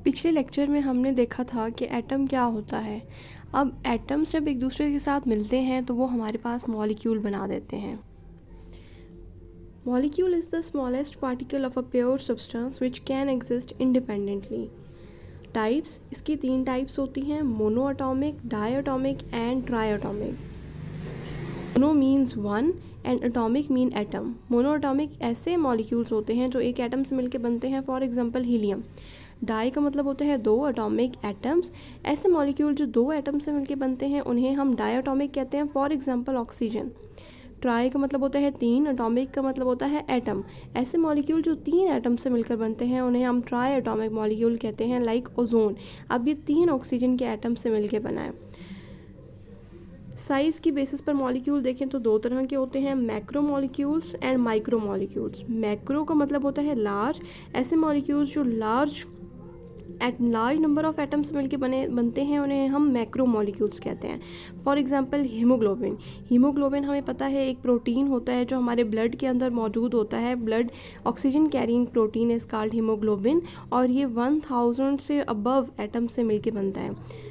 पिछले लेक्चर में हमने देखा था कि एटम क्या होता है। अब एटम्स जब एक दूसरे के साथ मिलते हैं तो वो हमारे पास मॉलिक्यूल बना देते हैं। Molecule is the smallest particle of a pure substance which can exist independently. Types, इसकी 3 टाइप्स होती हैं, mono atomic, di atomic and tri atomic. Mono means one and atomic mean atom. Mono atomic ऐसे molecules होते हैं जो एक atom से मिलकर बनते हैं, फॉर एग्जांपल हीलियम। डाई का मतलब होता है 2 एटॉमिक एटम्स। ऐसे मॉलिक्यूल जो 2 एटम से मिलकर बनते हैं उन्हें हम डाई एटॉमिक कहते हैं, फॉर एग्जांपल ऑक्सीजन। ट्राई का मतलब होता है 3, एटॉमिक का मतलब होता है एटम। ऐसे मॉलिक्यूल जो 3 एटम से मिलकर बनते हैं उन्हें हम ट्राई एटॉमिक मॉलिक्यूल कहते हैं, लाइक ओजोन। अब ये 3 ऑक्सीजन के एटम से मिलकर बना है। साइज़ की बेसिस पर मॉलिक्यूल देखें तो 2 तरह के होते हैं, macro molecules and micro molecules. Macro का मतलब होता है लार्ज। ऐसे मॉलिक्यूल्स जो लार्ज नंबर ऑफ एटम्स मिलके बनते हैं उन्हें हम मैक्रो मॉलिक्यूल्स कहते हैं। For example haemoglobin. हीमोग्लोबिन हमें पता है एक प्रोटीन होता है जो हमारे ब्लड के अंदर मौजूद होता है। Blood oxygen carrying protein is called haemoglobin, और ये 1000 से अबव एटम से मिलके बनता है।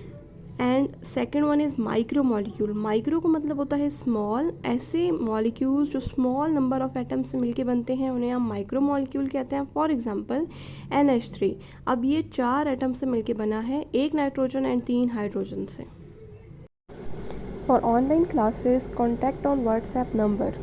And second one is micro molecule. Micro का मतलब होता है स्मॉल। ऐसे मॉलिक्यूल्स जो स्मॉल नंबर ऑफ एटम से मिलके बनते हैं उन्हें हम माइक्रो मॉलिक्यूल कहते हैं। For example NH3। अब ये 4 एटम से मिलके बना है, 1 नाइट्रोजन एंड 3 हाइड्रोजन से। For online classes contact on WhatsApp number